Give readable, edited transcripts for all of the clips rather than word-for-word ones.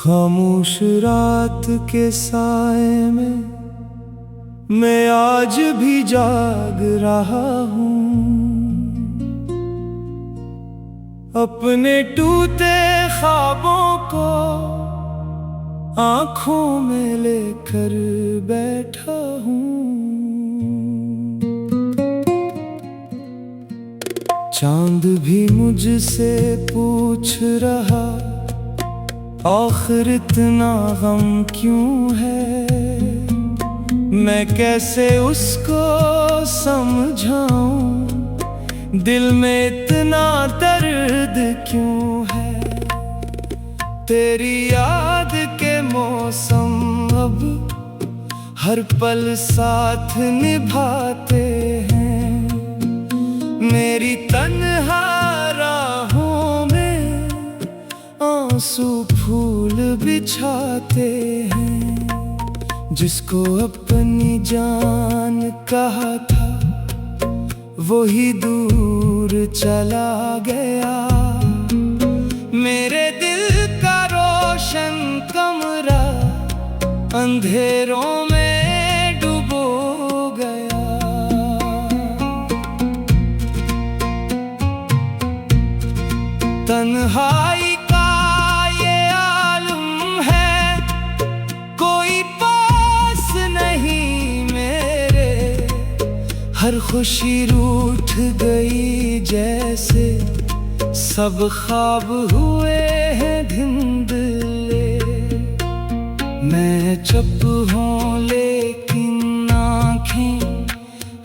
खामोश रात के साए में मैं आज भी जाग रहा हूँ, अपने टूटे ख्वाबों को आंखों में लेकर बैठा हूँ। चांद भी मुझसे पूछ रहा आखिर इतना गम क्यों है, मैं कैसे उसको समझाऊं, दिल में इतना दर्द क्यों है। तेरी याद के मौसम अब हर पल साथ निभाते हैं, मेरी तन्हा राहों में आंसू फूल बिछाते हैं। जिसको अपनी जान कहा था वही दूर चला गया, मेरे दिल का रोशन कमरा अंधेरों में डूबो गया। तन्हाई का ये आलम है, कोई पास नहीं मेरे, हर खुशी रूठ गई जैसे सब ख्वाब हुए हैं धुंधले। मैं चुप हूँ लेकिन आँखें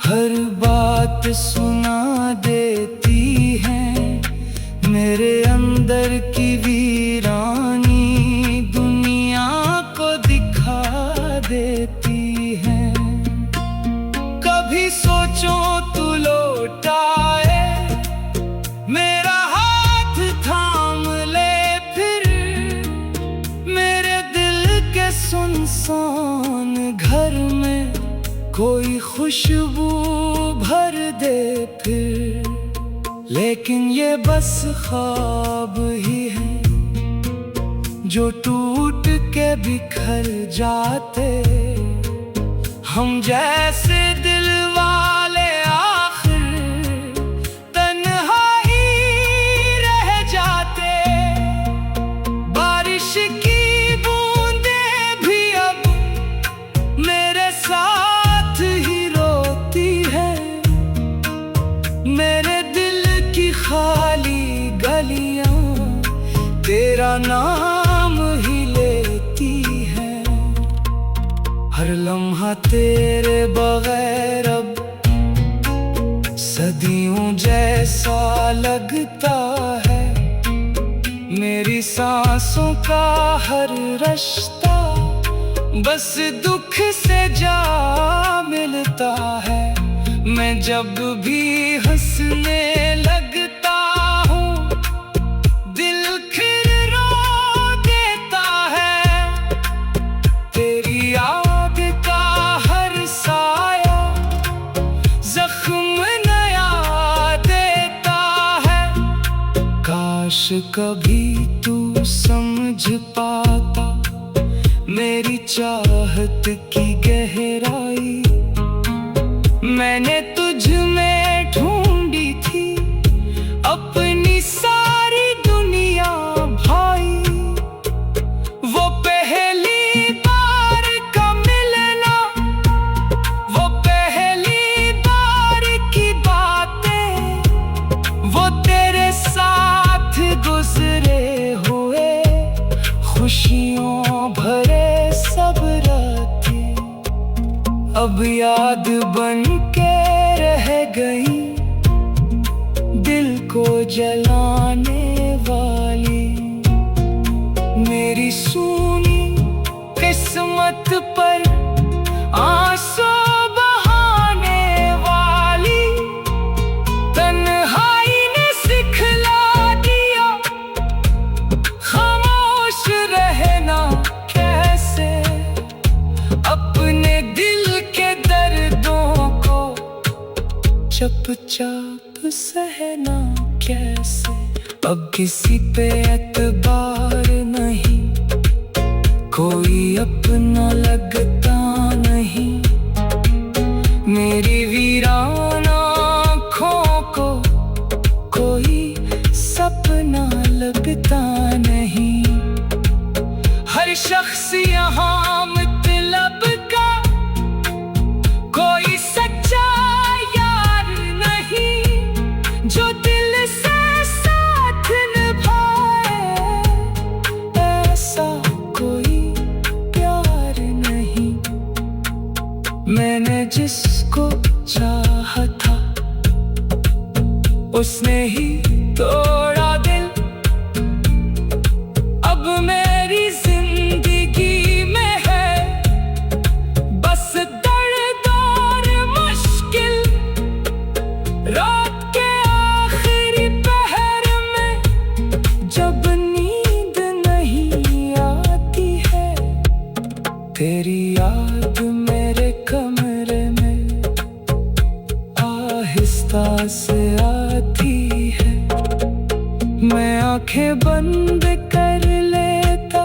हर बात सुना देती हैं, मेरे अंदर की वीरानी दुनिया को दिखा देती है। कभी सोचो तू लौट आए, मेरा हाथ थाम ले फिर, मेरे दिल के सुनसान घर में कोई खुशबू भर दे फिर। लेकिन ये बस ख्वाब ही है जो टूट के बिखर जाते, हम जैसे दिल वाले आखिर तन्हा ही रह जाते। बारिश की बूंदें भी अब मेरे साथ ही रोती है, मेरे खाली गलियां तेरा नाम ही लेती है। हर लम्हा तेरे बगैर अब सदियों जैसा लगता है, मेरी सांसों का हर रिश्ता बस दुख से जा मिलता है। मैं जब भी हंसने लगता हूँ दिल फिर रो देता है, तेरी याद का हर साया जख्म नया देता है। काश कभी तू समझ पाता मेरी चाहत की गहराई, मैंने तुझ में ढूंढी थी अपनी सारी दुनिया भाई। वो पहली बार का मिलना, वो पहली बार की बातें, वो तेरे साथ गुजरे हुए खुशियों भरे सब रातें अब याद बन के रह गई, दिल को जलाने वाली। मेरी सूनी किस्मत पर आंसू बहाने वाली, तन्हाई ने सिखला दिया खामोश रहना कैसे, अपने दिल के दर्दों को चुपचाप सहना कैसे। अब किसी पे एतबार नहीं, कोई अपना लगता नहीं, मेरी वीरान आँखों को कोई सपना लगता नहीं। हर शख्स यहाँ मतलब का कोई सच्चा यार नहीं, जो दिल से साथ निभाए ऐसा कोई प्यार नहीं। मैंने जिसको चाहा था उसने ही तोड़ा दिल, अब मेरी जिंदगी में है बस दर्द और मुश्किल। रात के आखिरी पहर में जब नींद नहीं आती है, तेरी याद मेरे कमरे में आहिस्ता से आती है। मैं आंखें बंद कर लेता,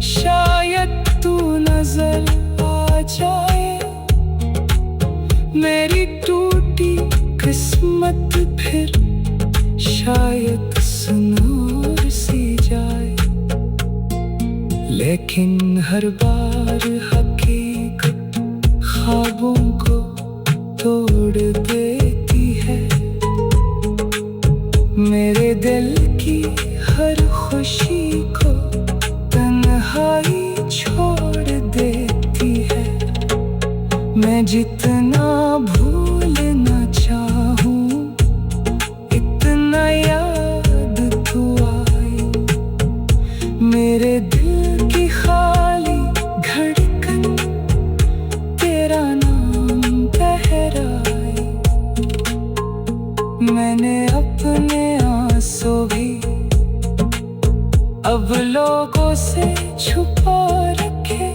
शायद तू नजर आ जाए। मेरी टूटी किस्मत फिर शायद सुनूर सी जाए, लेकिन हर बार हकीकत ख्वाबों को तोड़ देती है। मेरे दिल की हर खुशी को तन्हाई छोड़ देती है। मैं जितना भूलना चाहूं इतना याद तू आई। मेरे दिल की खाली धड़कन तेरा नाम बहराई। मैंने अपने आंसू भी अब लोगों से छुपा रखे,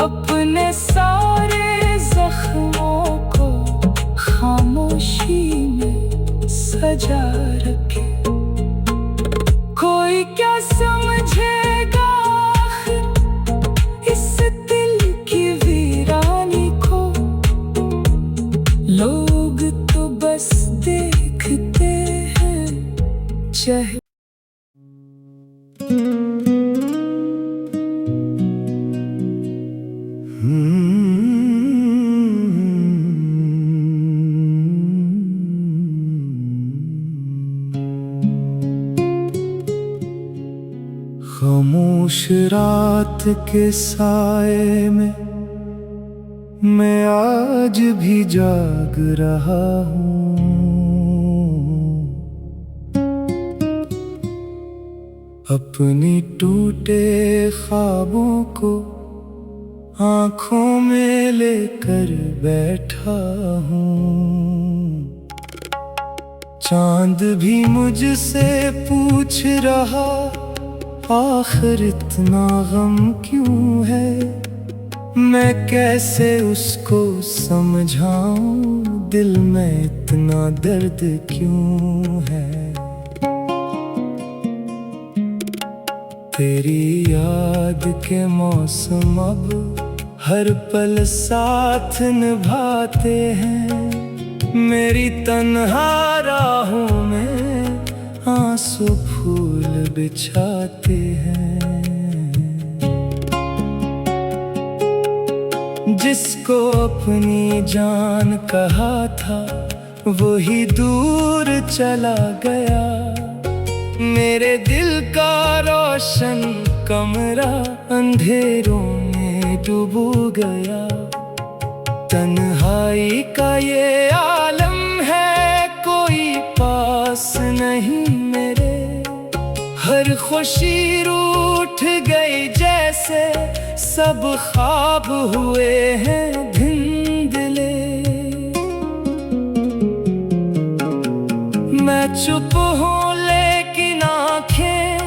अपने सारे जख्मों को खामोशी में सजा रखे। कोई क्या समझेगा आखिर इस दिल की वीरानी को, लोग तो बस देखते हैं चाहे। खामोश रात के साए में मैं आज भी जाग रहा हूँ। अपनी टूटे ख्वाबों को आँखों में लेकर बैठा हूँ। चांद भी मुझसे पूछ रहा आखिर इतना गम क्यों है। मैं कैसे उसको समझाऊं दिल में इतना दर्द क्यों है। तेरी याद के मौसम अब हर पल साथ निभाते हैं। मेरी तन्हा राहों में आंसू फूल बिछाते हैं। जिसको अपनी जान कहा था वही दूर चला गया। मेरे दिल का रोशन कमरा अंधेरों में डूब गया। तन्हाई का ये आलम है, कोई पास नहीं मेरे। हर खुशी रूठ गई जैसे सब ख्वाब हुए हैं धुंधले। मैं चुप हूँ लेकिन आँखें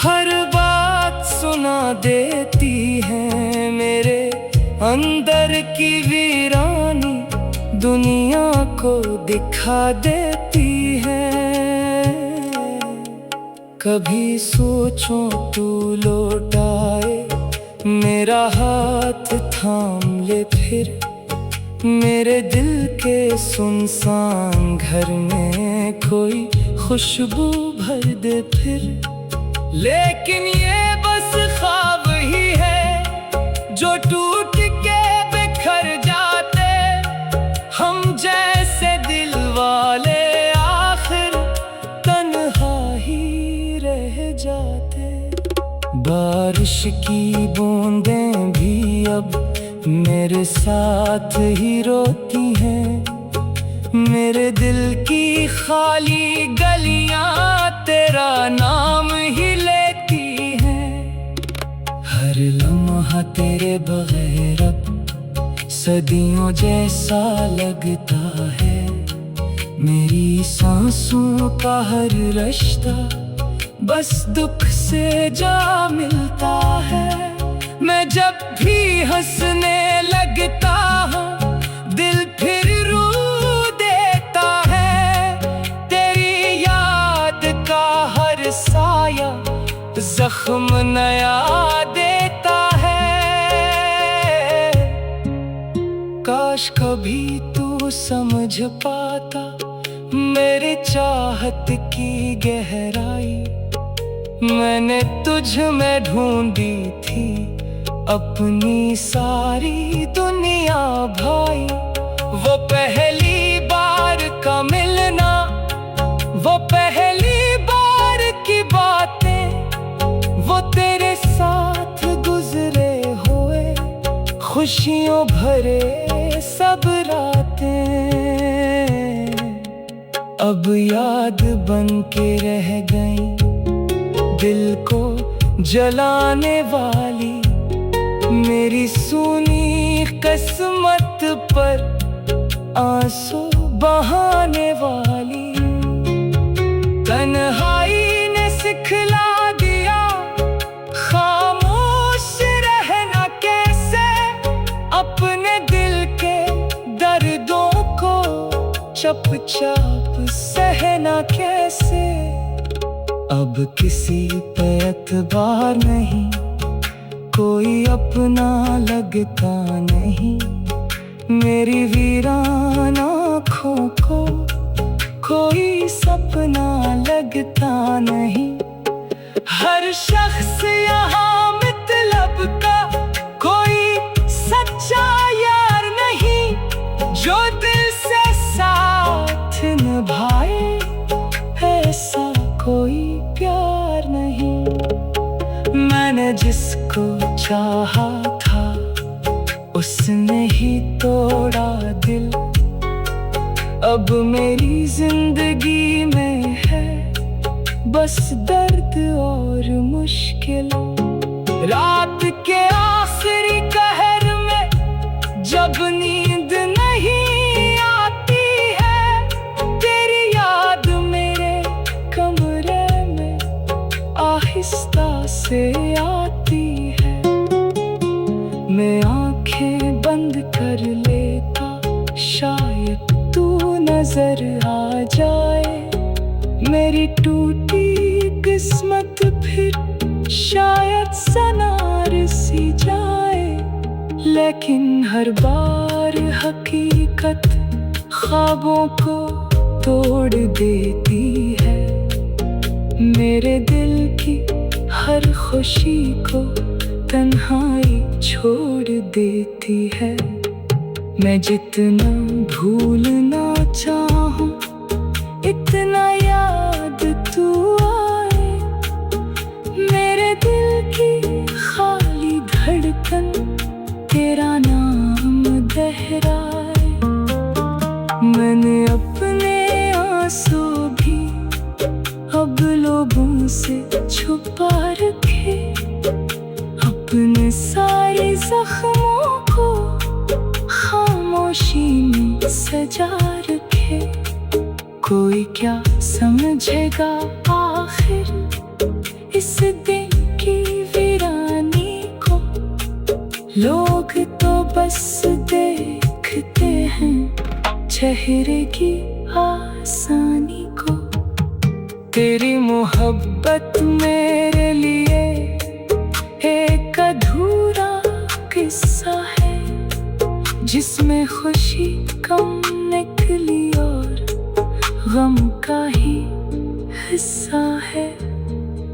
हर बात सुना देती हैं। मेरे अंदर की वीरानी दुनिया को दिखा देती है। कभी सोचो तू लौट आए, मेरा हाथ थाम ले फिर, मेरे दिल के सुनसान घर में कोई खुशबू भर दे फिर। लेकिन ये बस ख्वाब ही है जो टूट के बिखर जाते, हम जैसे दिल वाले आखिर तन्हा ही रह जाते। बारिश की बूंदें भी अब मेरे साथ ही रोती हैं, मेरे दिल की खाली गलियां तेरा नाम ही लेती हैं। हर लम्हा तेरे बगैर अब सदियों जैसा लगता है, मेरी सांसों का हर रिश्ता बस दुख से जा मिलता है। मैं जब भी हंसने लगता हूँ दिल फिर रो देता है, तेरी याद का हर साया जख्म नया देता है। काश कभी तू समझ पाता मेरी चाहत की गहराई, मैंने तुझ में ढूंढी थी अपनी सारी दुनिया भाई। वो पहली बार का मिलना, वो पहली बार की बातें, वो तेरे साथ गुजरे हुए खुशियों भरे सब रातें अब याद बन के रह गई, दिल को जलाने वाली मेरी सूनी किस्मत पर आंसू बहाने वाली। तन्हाई ने सिखला दिया खामोश रहना कैसे, अपने दिल के दर्दों को चुपचाप सहना कैसे। अब किसी पे एतबार नहीं, कोई अपना लगता नहीं, मेरी वीरान आँखों को कोई सपना लगता नहीं। हर शख्स यहाँ मतलब का कोई सच्चा यार नहीं, जो दिल से साथ निभाए ऐसा कोई प्यार नहीं। मैंने जिसको चाहा था उसने ही तोड़ा दिल, अब मेरी जिंदगी में है बस दर्द और मुश्किल। रात के आखिरी कहर में जब नींद नहीं आती है, तेरी याद मेरे कमरे में आहिस्ता से आती है। मैं आंखें बंद कर लेता, शायद तू नजर आ जाए, मेरी टूटी किस्मत फिर शायद सनार सी जाए। लेकिन हर बार हकीकत ख्वाबों को तोड़ देती है, मेरे दिल की हर खुशी को तन्हाई छोड़ देती है। मैं जितना भूलना चाहूं इतना याद तू आए, मेरे दिल की खाली धड़कन तेरा नाम दोहराए। मैंने अपने आंसू भी अब लोगों से छुपा रखे, अपने सारे जख्मों को खामोशी में सजा रखे। कोई क्या समझेगा आखिर इस दिन की वीरानी को, लोग तो बस देखते हैं चेहरे की आसानी को। तेरी मोहब्बत मेरे लिए एक अधूरा किस्सा है, जिसमें खुशी कम निकली और गम का ही हिस्सा है।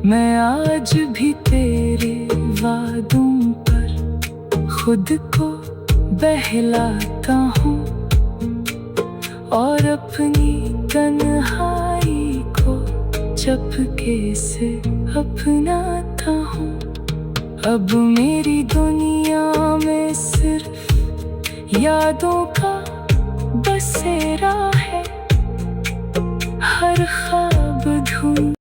मैं आज भी तेरे वादों पर खुद को बहलाता हूँ और अपनी तन्हाई को चुपके से अपनाता हूँ। अब मेरी दुनिया में सिर्फ यादों का बसेरा है, हर ख्वाब धुन